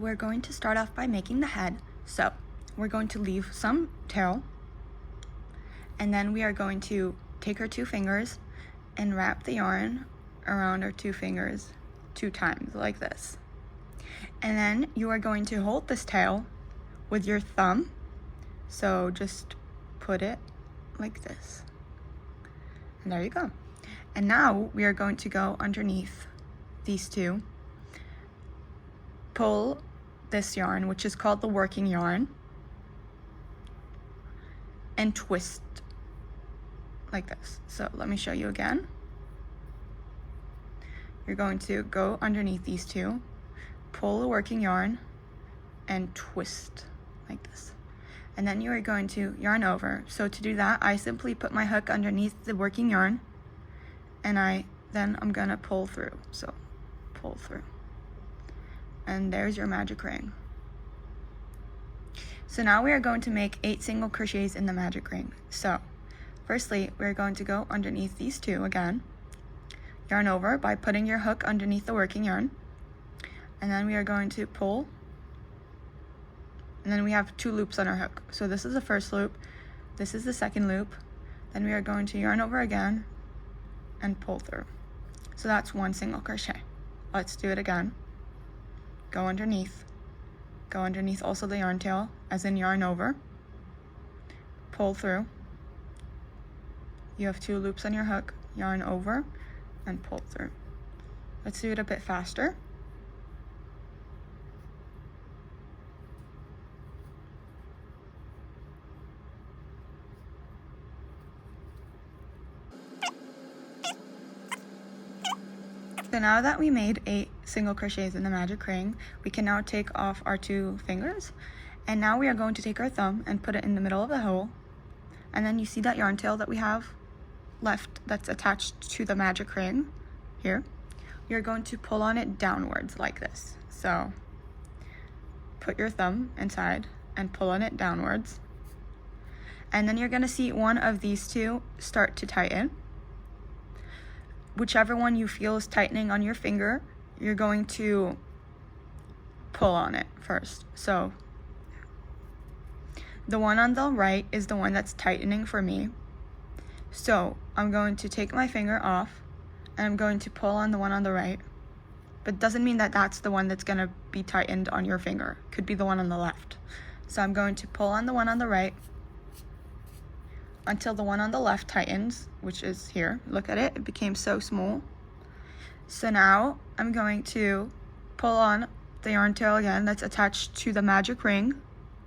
We're going to start off by making the head. So we're going to leave some tail, and then we are going to take our 2 fingers and wrap the yarn around our 2 fingers 2 times like this. And then you are going to hold this tail with your thumb. So just put it like this. And there you go. And now we are going to go underneath these 2, pull this yarn, which is called the working yarn, and twist like this. So let me show you again. You're going to go underneath these 2, pull the working yarn, and twist like this. And then you are going to yarn over. So to do that, I simply put my hook underneath the working yarn, and I'm gonna pull through. So pull through. And there's your magic ring. So now we are going to make 8 single crochets in the magic ring. So firstly, we're going to go underneath these 2 again, yarn over by putting your hook underneath the working yarn, and then we are going to pull, and then we have 2 loops on our hook. So this is the first loop, this is the second loop, then we are going to yarn over again and pull through. So that's 1 single crochet. Let's do it again. Go underneath also the yarn tail, as in yarn over, pull through. You have 2 loops on your hook, yarn over and pull through. Let's do it a bit faster. So now that we made 8 single crochets in the magic ring, we can now take off our 2 fingers, and now we are going to take our thumb and put it in the middle of the hole, and then you see that yarn tail that we have left that's attached to the magic ring here. You're going to pull on it downwards like this. So put your thumb inside and pull on it downwards, and then you're going to see one of these 2 start to tighten. Whichever one you feel is tightening on your finger, you're going to pull on it first. So the one on the right is the one that's tightening for me. So I'm going to take my finger off and I'm going to pull on the one on the right. But it doesn't mean that that's the one that's going to be tightened on your finger. It could be the one on the left. So I'm going to pull on the one on the right until the one on the left tightens, which is here. Look at it, it became so small. So now I'm going to pull on the yarn tail again that's attached to the magic ring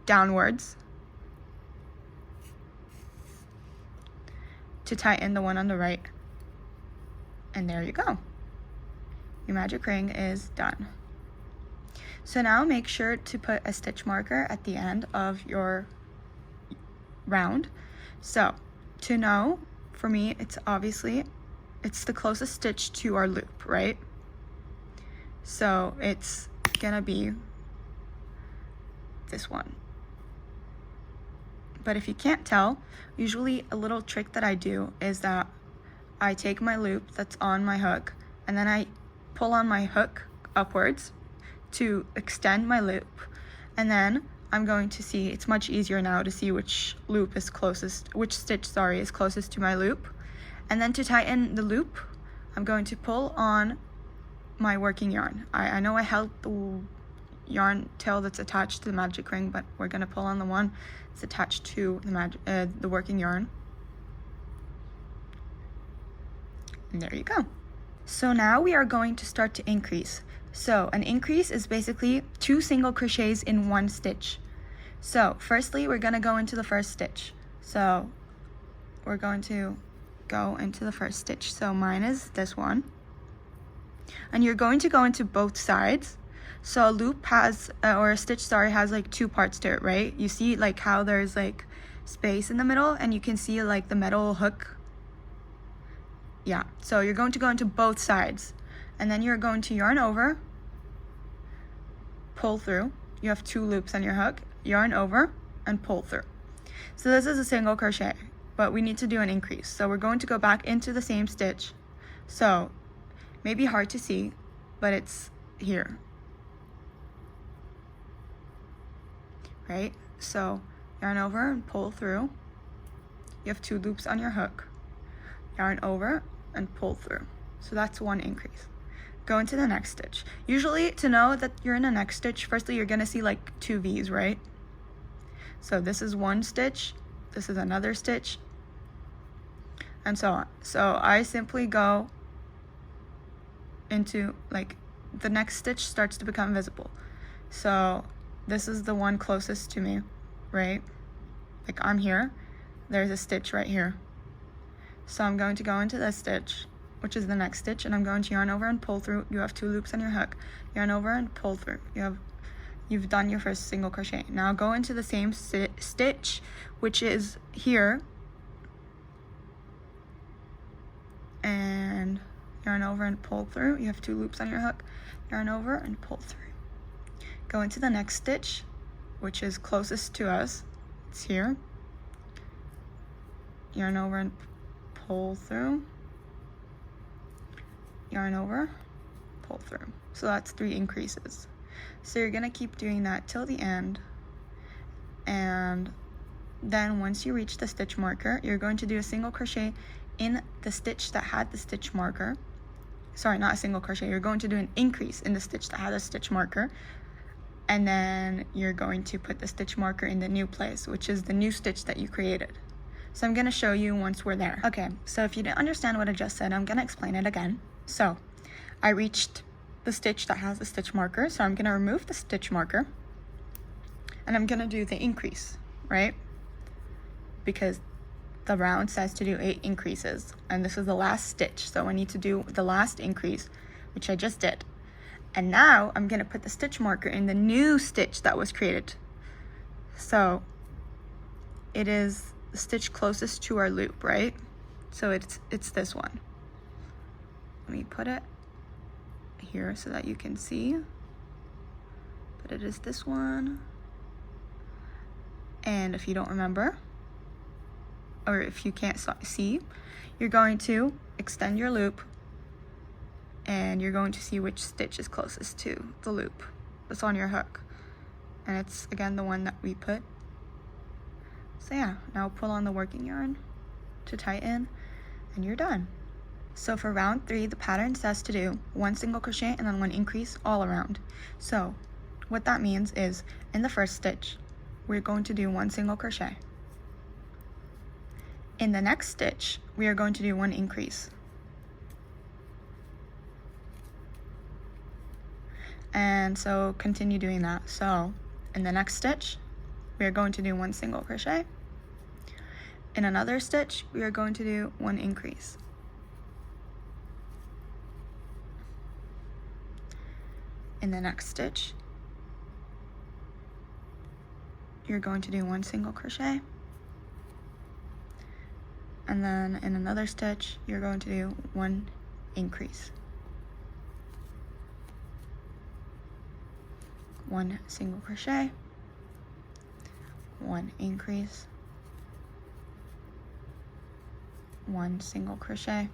downwards to tighten the one on the right. And there you go. Your magic ring is done. So now make sure to put a stitch marker at the end of your round. So to know, for me, it's the closest stitch to our loop, right? So it's gonna be this one. But if you can't tell, usually a little trick that I do is that I take my loop that's on my hook, and then I pull on my hook upwards to extend my loop, and then I'm going to see, it's much easier now to see which stitch is closest to my loop. And then to tighten the loop, I'm going to pull on my working yarn. I know I held the yarn tail that's attached to the magic ring, but we're gonna pull on the one that's attached to the working yarn. And there you go. So now we are going to start to increase. So an increase is basically 2 single crochets in 1 stitch. So firstly, we're gonna go into the first stitch. So we're going to go into the first stitch. So mine is this one. And you're going to go into both sides. So a loop has, or a stitch, has like 2 parts to it, right? You see like how there's like space in the middle, and you can see like the metal hook. Yeah, so you're going to go into both sides, and then you're going to yarn over, pull through. You have 2 loops on your hook, yarn over and pull through. So this is a single crochet, but we need to do an increase. So we're going to go back into the same stitch. So maybe hard to see, but it's here. right? So yarn over and pull through. You have 2 loops on your hook. Yarn over and pull through. So that's 1 increase. Go into the next stitch. Usually, to know that you're in the next stitch, firstly you're gonna see like 2 V's, right? So this is 1 stitch, this is another stitch, and so on. So I simply go into, like, the next stitch starts to become visible. So this is the one closest to me, right? Like, I'm here, there's a stitch right here. So I'm going to go into this stitch, which is the next stitch, and I'm going to yarn over and pull through. You have 2 loops on your hook. Yarn over and pull through. You've done your first single crochet. Now go into the same stitch, which is here, and yarn over and pull through. You have 2 loops on your hook. Yarn over and pull through. Go into the next stitch, which is closest to us. It's here. Yarn over and pull through. Yarn over, pull through. So that's 3 increases. So you're gonna keep doing that till the end, and then once you reach the stitch marker, you're going to do a single crochet in the stitch that had the stitch marker. Sorry, not a single crochet. You're going to do an increase in the stitch that had a stitch marker, and then you're going to put the stitch marker in the new place, which is the new stitch that you created. So I'm gonna show you once we're there. Okay, so if you didn't understand what I just said, I'm gonna explain it again. So I reached the stitch that has the stitch marker, so I'm gonna remove the stitch marker, and I'm gonna do the increase, right? Because the round says to do 8 increases, and this is the last stitch, so I need to do the last increase, which I just did. And now I'm gonna put the stitch marker in the new stitch that was created. So it is the stitch closest to our loop, right? So it's this one. Let me put it here so that you can see, but it is this one. And if you don't remember, or if you can't see, you're going to extend your loop, and you're going to see which stitch is closest to the loop that's on your hook, and it's again the one that we put. So yeah, now pull on the working yarn to tighten, and you're done. So for round 3, the pattern says to do 1 single crochet and then 1 increase all around. So what that means is, in the first stitch, we're going to do 1 single crochet. In the next stitch, we are going to do 1 increase. And so continue doing that. So in the next stitch, we are going to do 1 single crochet. In another stitch, we are going to do 1 increase. In the next stitch, you're going to do 1 single crochet, and then in another stitch, you're going to do 1 increase. 1 single crochet, 1 increase, 1 single crochet,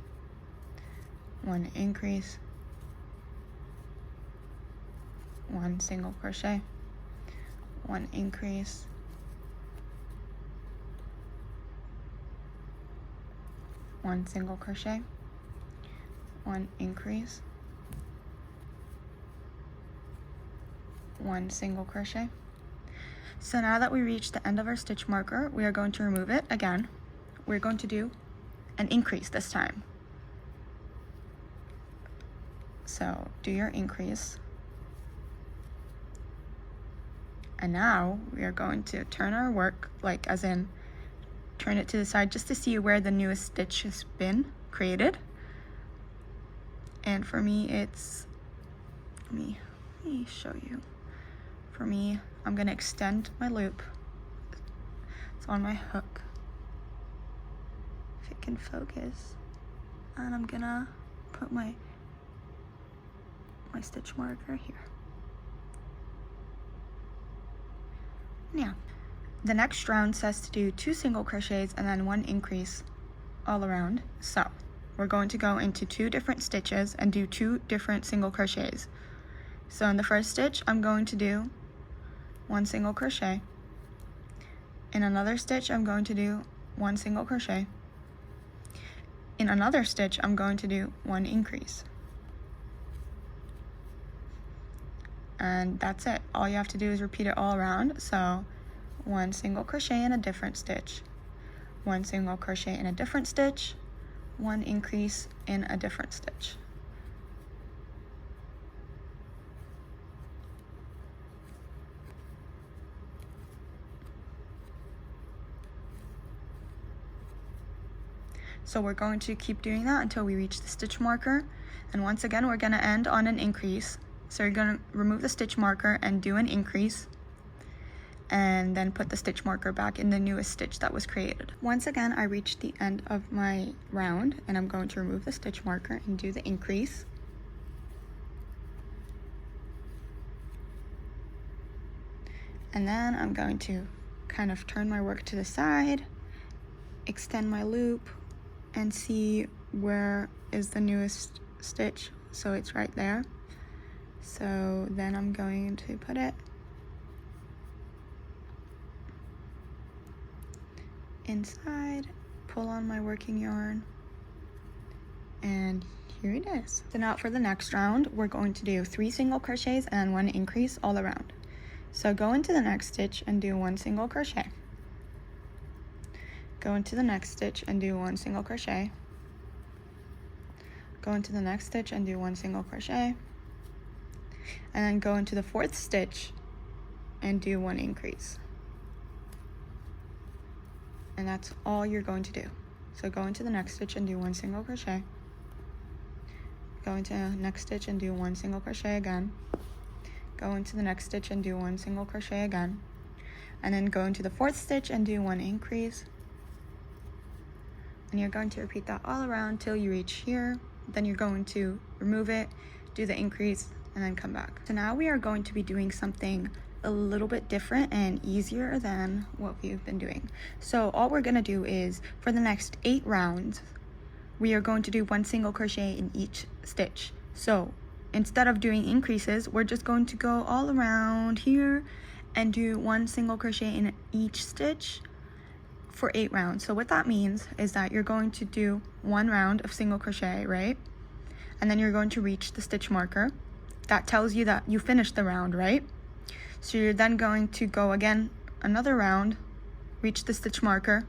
1 increase, 1 single crochet, 1 increase, 1 single crochet, 1 increase, 1 single crochet. So now that we reached the end of our stitch marker, we are going to remove it again. We're going to do an increase this time. So do your increase. And now we are going to turn our work, like as in turn it to the side just to see where the newest stitch has been created. And for me, it's, let me show you. For me, I'm gonna extend my loop. It's on my hook, if it can focus. And I'm gonna put my stitch marker here. Yeah. The next round says to do 2 single crochets and then 1 increase all around. So we're going to go into 2 different stitches and do 2 different single crochets. So in the first stitch, I'm going to do 1 single crochet, In another stitch, I'm going to do 1 single crochet. In another stitch, I'm going to do 1 increase. And that's it. All you have to do is repeat it all around. So 1 single crochet in a different stitch, 1 single crochet in a different stitch, 1 increase in a different stitch. So we're going to keep doing that until we reach the stitch marker. And once again, we're going to end on an increase. So you're going to remove the stitch marker and do an increase, and then put the stitch marker back in the newest stitch that was created. Once again, I reached the end of my round, and I'm going to remove the stitch marker and do the increase. And then I'm going to kind of turn my work to the side, extend my loop, and see where is the newest stitch. So it's right there. So then I'm going to put it inside, pull on my working yarn, and here it is. So now for the next round, we're going to do 3 single crochets and 1 increase all around. So go into the next stitch and do 1 single crochet. Go into the next stitch and do 1 single crochet. Go into the next stitch and do 1 single crochet. And then go into the 4th stitch and do 1 increase. And that's all you're going to do. So go into the next stitch and do 1 single crochet. Go into the next stitch and do 1 single crochet again. Go into the next stitch and do 1 single crochet again. And then go into the 4th stitch and do 1 increase. And you're going to repeat that all around till you reach here. Then you're going to remove it, do the increase, and then come back. So now we are going to be doing something a little bit different and easier than what we've been doing. So all we're gonna do is, for the next 8 rounds, we are going to do 1 single crochet in each stitch. So instead of doing increases, we're just going to go all around here and do 1 single crochet in each stitch for 8 rounds. So what that means is that you're going to do 1 round of single crochet, right? And then you're going to reach the stitch marker. That tells you that you finished the round, right? So you're then going to go again another round, reach the stitch marker.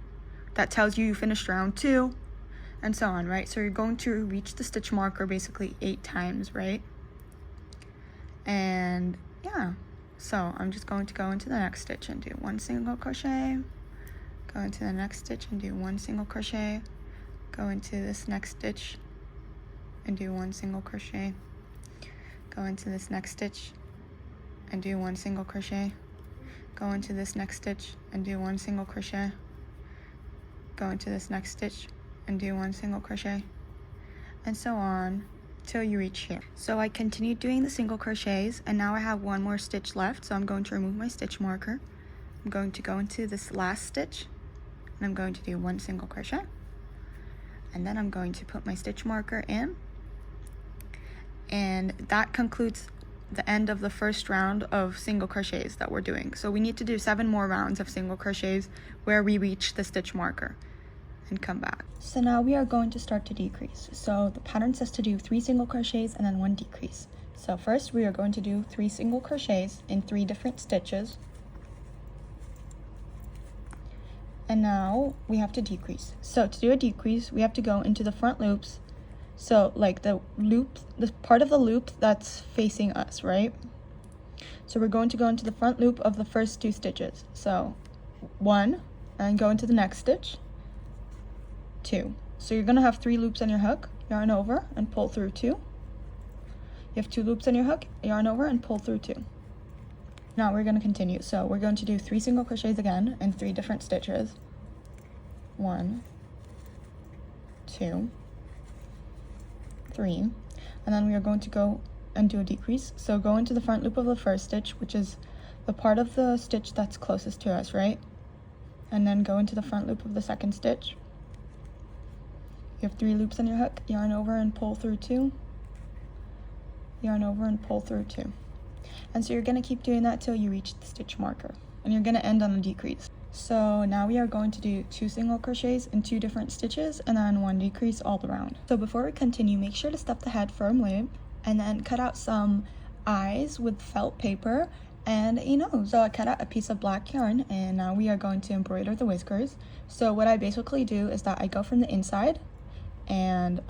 That tells you you finished round 2, and so on, right? So you're going to reach the stitch marker basically 8 times, right? And yeah, so I'm just going to go into the next stitch and do 1 single crochet, go into the next stitch and do 1 single crochet, go into this next stitch and do 1 single crochet, go into this next stitch and do 1 single crochet, go into this next stitch and do 1 single crochet, go into this next stitch and do 1 single crochet, and so on till you reach here. So I continued doing the single crochets, and now I have 1 more stitch left, so I'm going to remove my stitch marker. I'm going to go into this last stitch and I'm going to do 1 single crochet, and then I'm going to put my stitch marker in, and that concludes the end of the first round of single crochets that we're doing. So we need to do 7 more rounds of single crochets where we reach the stitch marker and come back. So now we are going to start to decrease. So the pattern says to do 3 single crochets and then 1 decrease. So first we are going to do 3 single crochets in 3 different stitches. And now we have to decrease. So to do a decrease, we have to go into the front loops. So like the loop, the part of the loop that's facing us, right? So we're going to go into the front loop of the first 2 stitches. So 1, and go into the next stitch, 2. So you're gonna have 3 loops on your hook, yarn over and pull through 2. You have 2 loops on your hook, yarn over and pull through 2. Now we're gonna continue. So we're going to do 3 single crochets again in 3 different stitches. 1, 2, 3, and then we are going to go and do a decrease. So go into the front loop of the first stitch, which is the part of the stitch that's closest to us, right? And then go into the front loop of the second stitch. You have 3 loops on your hook, yarn over and pull through 2, yarn over and pull through 2. And so you're going to keep doing that till you reach the stitch marker, and you're going to end on a decrease. So now we are going to do 2 single crochets in 2 different stitches and then 1 decrease all around. So before we continue, make sure to stuff the head firmly and then cut out some eyes with felt paper and a nose. So I cut out a piece of black yarn and now we are going to embroider the whiskers. So what I basically do is that I go from the inside and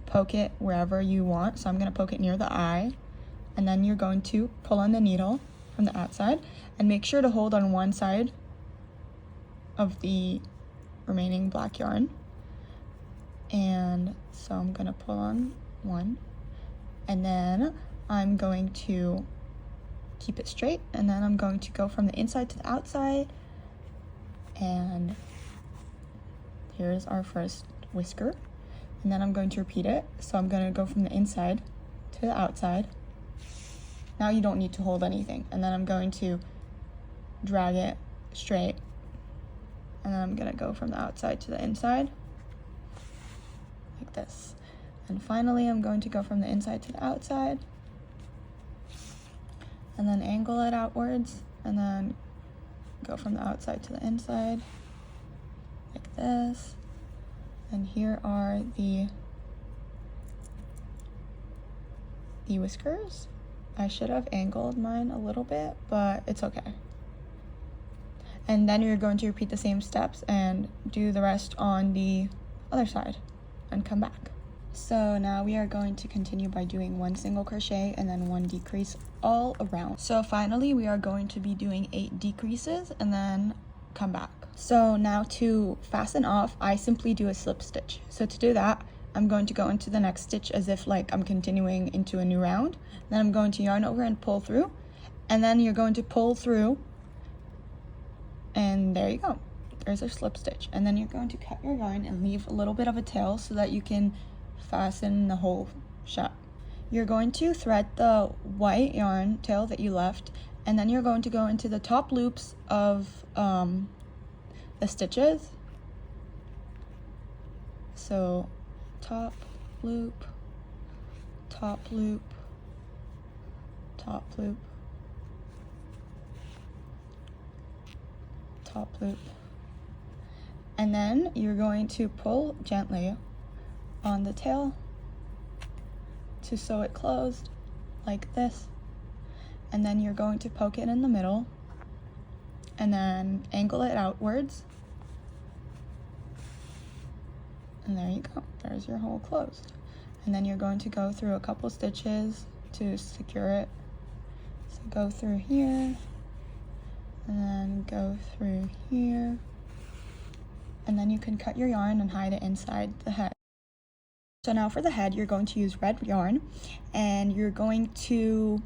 poke it wherever you want. So I'm going to poke it near the eye, and then you're going to pull on the needle from the outside and make sure to hold on one side of the remaining black yarn. And so I'm going to pull on one, and then I'm going to keep it straight, and then I'm going to go from the inside to the outside, and here's our first whisker. And then I'm going to repeat it. So I'm going to go from the inside to the outside. Now you don't need to hold anything. And then I'm going to drag it straight. And then I'm going to go from the outside to the inside, like this. And finally, I'm going to go from the inside to the outside. And then angle it outwards. And then go from the outside to the inside, like this. And here are the whiskers. I should have angled mine a little bit, but it's okay. And then you're going to repeat the same steps and do the rest on the other side and come back. So now we are going to continue by doing 1 single crochet and then 1 decrease all around. So finally we are going to be doing 8 decreases and then come back. So now to fasten off, I simply do a slip stitch. So to do that, I'm going to go into the next stitch as if like I'm continuing into a new round. Then I'm going to yarn over and pull through, and then you're going to pull through, and there you go. There's a slip stitch. And then you're going to cut your yarn and leave a little bit of a tail so that you can fasten the whole shut. You're going to thread the white yarn tail that you left, and then you're going to go into the top loops of the stitches. So top loop, top loop, top loop, top loop. And then you're going to pull gently on the tail to sew it closed like this. And then you're going to poke it in the middle and then angle it outwards. And there you go, there's your hole closed. And then you're going to go through a couple stitches to secure it. So go through here, and then go through here. And then you can cut your yarn and hide it inside the head. So now for the head, you're going to use red yarn, and you're going to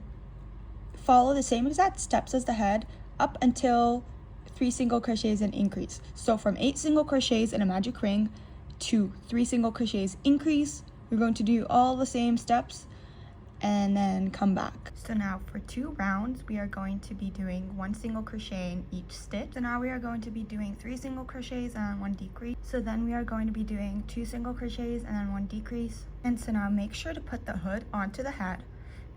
follow the same exact steps as the head up until 3 single crochets and increase. So from 8 single crochets in a magic ring to 3 single crochets increase, you're going to do all the same steps and then come back. So now for 2 rounds, we are going to be doing 1 single crochet in each stitch. So now we are going to be doing 3 single crochets and 1 decrease. So then we are going to be doing 2 single crochets and then 1 decrease. And so now make sure to put the hood onto the head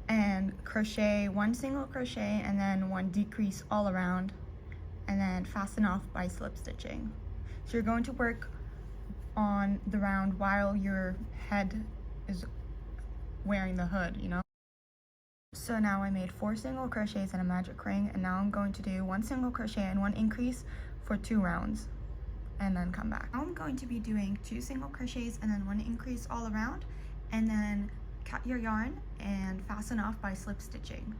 and crochet 1 single crochet and then 1 decrease all around, and then fasten off by slip stitching. So you're going to work on the round while your head is wearing the hood, you know. So now I made 4 single crochets in a magic ring, and now I'm going to do 1 single crochet and 1 increase for 2 rounds and then come back. Now I'm going to be doing 2 single crochets and then 1 increase all around, and then cut your yarn and fasten off by slip stitching.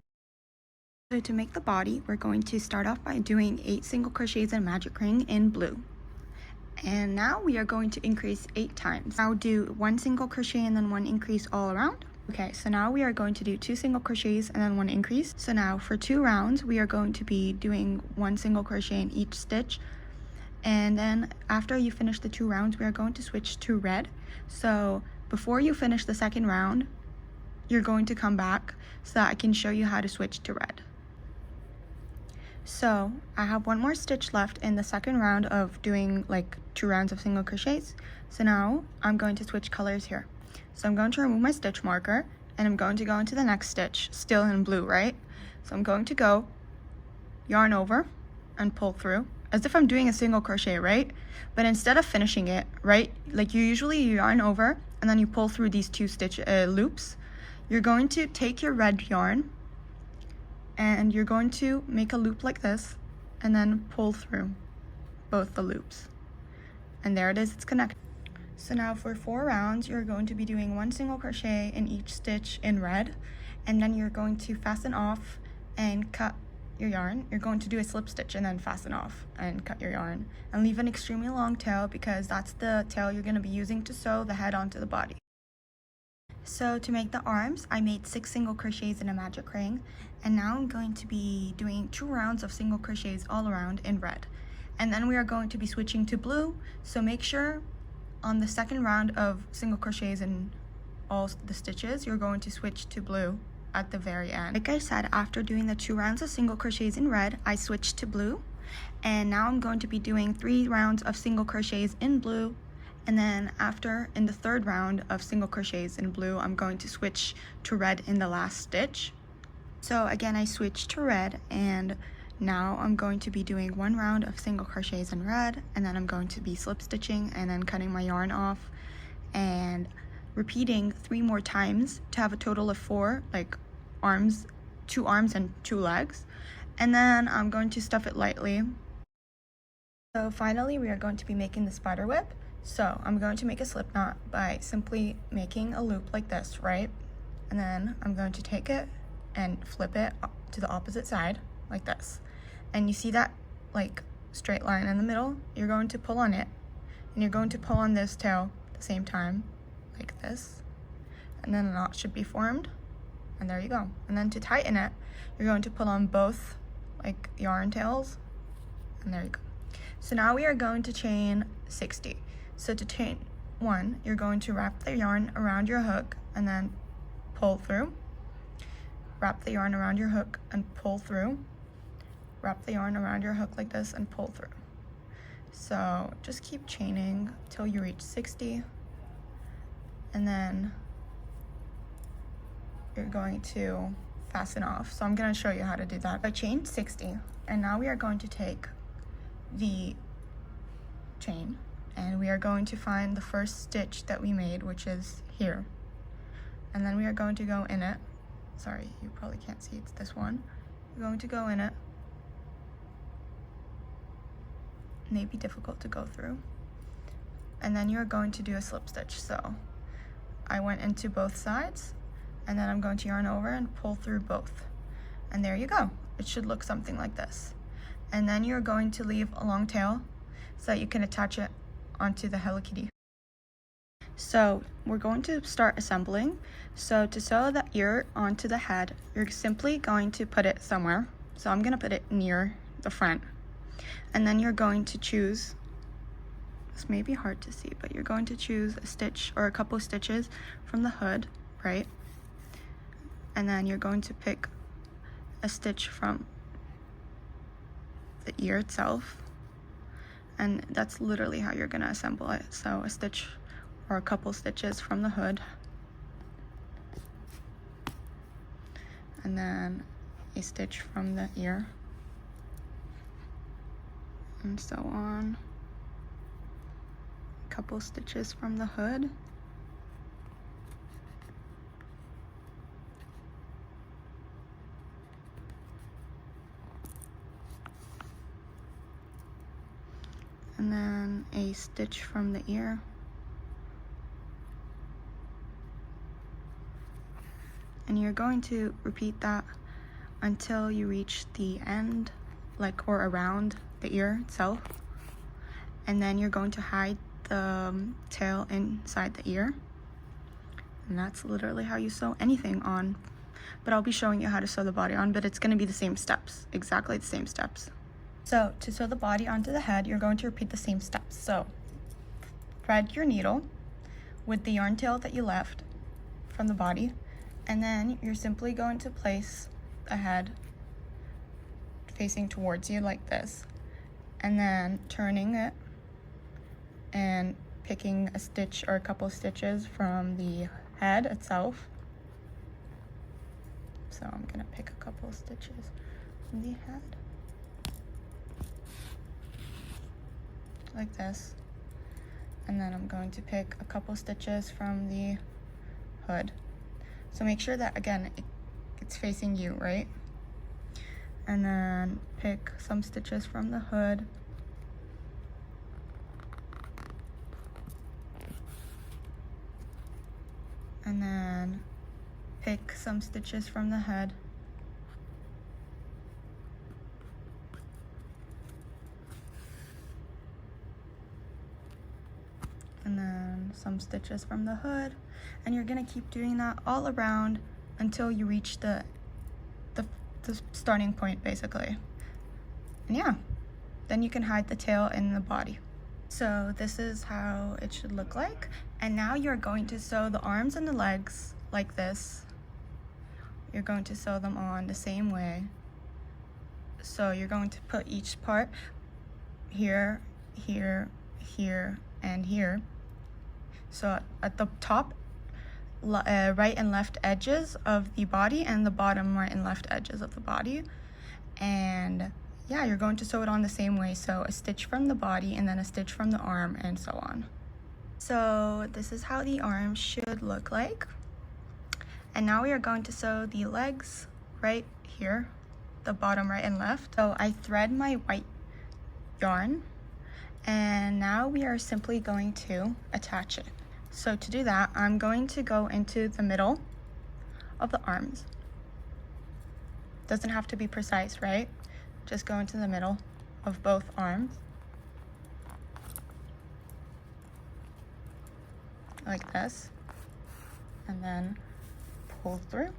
So to make the body, we're going to start off by doing 8 single crochets in a magic ring in blue. And now we are going to increase 8 times. I'll do 1 single crochet and then 1 increase all around. Okay, so now we are going to do 2 single crochets and then 1 increase. So now for 2 rounds, we are going to be doing 1 single crochet in each stitch. And then after you finish the 2 rounds, we are going to switch to red. So before you finish the second round, you're going to come back so that I can show you how to switch to red. So I have 1 more stitch left in the second round of doing like 2 rounds of single crochets. So now I'm going to switch colors here. So I'm going to remove my stitch marker, and I'm going to go into the next stitch, still in blue, right? So I'm going to go yarn over, and pull through, as if I'm doing a single crochet, right? But instead of finishing it, right, like you usually yarn over and then you pull through these two stitch loops, you're going to take your red yarn and you're going to make a loop like this and then pull through both the loops. And there it is, it's connected. So now for 4 rounds, you're going to be doing 1 single crochet in each stitch in red, and then you're going to fasten off and cut your yarn. You're going to do a slip stitch and then fasten off and cut your yarn, and leave an extremely long tail because that's the tail you're going to be using to sew the head onto the body. So to make the arms, I made 6 single crochets in a magic ring, and now I'm going to be doing 2 rounds of single crochets all around in red. And then we are going to be switching to blue, so make sure on the second round of single crochets in all the stitches, you're going to switch to blue at the very end. Like I said, after doing the 2 rounds of single crochets in red, I switched to blue, and now I'm going to be doing 3 rounds of single crochets in blue, and then after, in the 3rd round of single crochets in blue, I'm going to switch to red in the last stitch. So again, I switched to red, and now I'm going to be doing 1 round of single crochets in red, and then I'm going to be slip stitching and then cutting my yarn off and repeating 3 more times to have a total of 4, like arms, 2 arms and 2 legs. And then I'm going to stuff it lightly. So finally, we are going to be making the spider web. So I'm going to make a slip knot by simply making a loop like this, right? And then I'm going to take it and flip it to the opposite side like this. And you see that like straight line in the middle? You're going to pull on it, and you're going to pull on this tail at the same time like this, and then a knot should be formed, and there you go. And then to tighten it, you're going to pull on both like yarn tails, and there you go. So now we are going to chain 60. So to chain 1, you're going to wrap the yarn around your hook and then pull through, wrap the yarn around your hook and pull through, wrap the yarn around your hook like this and pull through. So just keep chaining till you reach 60, and then you're going to fasten off. So I'm going to show you how to do that. I chained 60, and now we are going to take the chain and we are going to find the first stitch that we made, which is here, and then we are going to go in it. Sorry, you probably can't see, it's this one. You're going to go in it. It may be difficult to go through. And then you're going to do a slip stitch. So I went into both sides, and then I'm going to yarn over and pull through both. And there you go. It should look something like this. And then you're going to leave a long tail so that you can attach it onto the Hello Kitty. So we're going to start assembling. So to sew the ear onto the head, you're simply going to put it somewhere. So I'm going to put it near the front. And then you're going to choose, this may be hard to see, but you're going to choose a stitch or a couple stitches from the hood, right? And then you're going to pick a stitch from the ear itself. And that's literally how you're going to assemble it. So a stitch or a couple stitches from the hood, and then a stitch from the ear, and so on. A couple stitches from the hood, and then a stitch from the ear, and you're going to repeat that until you reach the end, like, or around the ear itself. And then you're going to hide the tail inside the ear, and that's literally how you sew anything on. But I'll be showing you how to sew the body on, but it's going to be the same steps, exactly the same steps. So to sew the body onto the head, you're going to repeat the same steps. So thread your needle with the yarn tail that you left from the body, and then you're simply going to place the head facing towards you like this, and then turning it and picking a stitch or a couple stitches from the head itself. So I'm gonna pick a couple stitches from the head. like this. And then I'm going to pick a couple stitches from the hood. So make sure that, again, it's facing you, right? And then pick some stitches from the hood. And then pick some stitches from the head. And then some stitches from the hood. And you're gonna keep doing that all around until you reach the starting point, basically. And yeah, then you can hide the tail in the body. So this is how it should look like. And now you're going to sew the arms and the legs like this. You're going to sew them on the same way. So you're going to put each part here, here, here, and here. So at the top, right and left edges of the body, and the bottom right and left edges of the body. And yeah, you're going to sew it on the same way. So a stitch from the body and then a stitch from the arm and so on. So this is how the arms should look like. And now we are going to sew the legs right here, the bottom right and left. So I thread my white yarn, and now we are simply going to attach it. So to do that, I'm going to go into the middle of the arms. Doesn't have to be precise, right? Just go into the middle of both arms. Like this. And then pull through.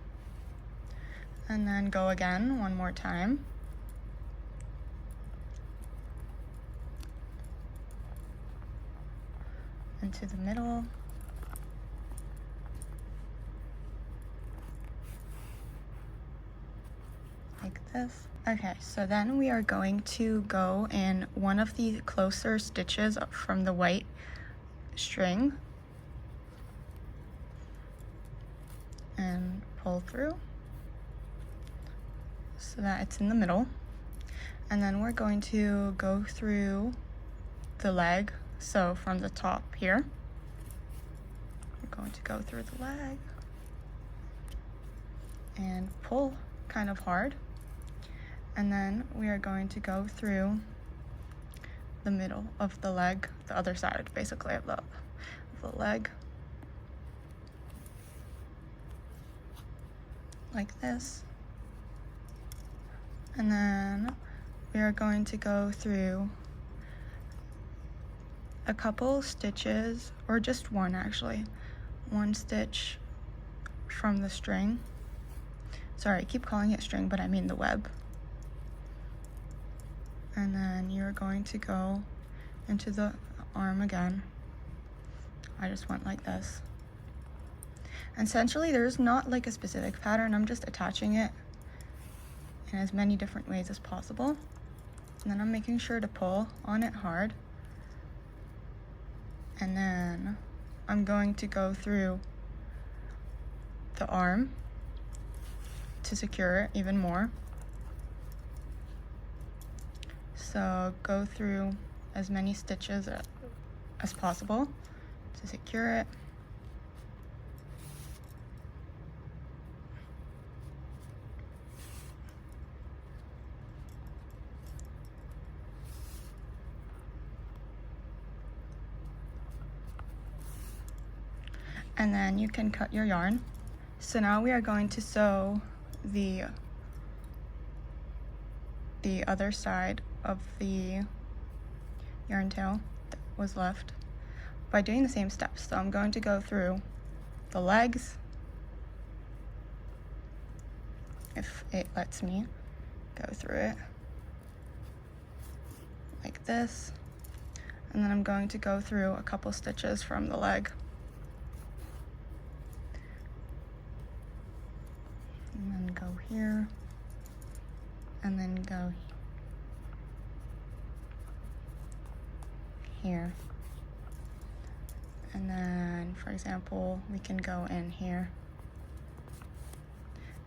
And then go again one more time. Into the middle. Like this. Okay, so then we are going to go in one of the closer stitches from the white string and pull through so that it's in the middle. And then we're going to go through the leg. So from the top here, we're going to go through the leg and pull kind of hard. And then we are going to go through the middle of the leg, the other side basically of the leg. Like this. And then we are going to go through a couple stitches, or just one actually. One stitch from the string. Sorry, I keep calling it string, but I mean the web. And then you're going to go into the arm again. I just went like this. Essentially, there's not like a specific pattern. I'm just attaching it in as many different ways as possible. And then I'm making sure to pull on it hard. And then I'm going to go through the arm to secure it even more. So go through as many stitches as possible to secure it. And then you can cut your yarn. So now we are going to sew the other side of the yarn tail that was left by doing the same steps. So I'm going to go through the legs, if it lets me go through it, like this. And then I'm going to go through a couple stitches from the leg. And then go here, and then go here. And then, for example, we can go in here.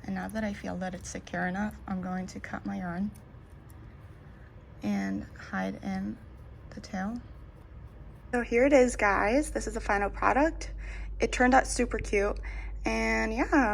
And now that I feel that it's secure enough, I'm going to cut my yarn and hide in the tail So here it is, guys. This is the final product. It turned out super cute, and yeah.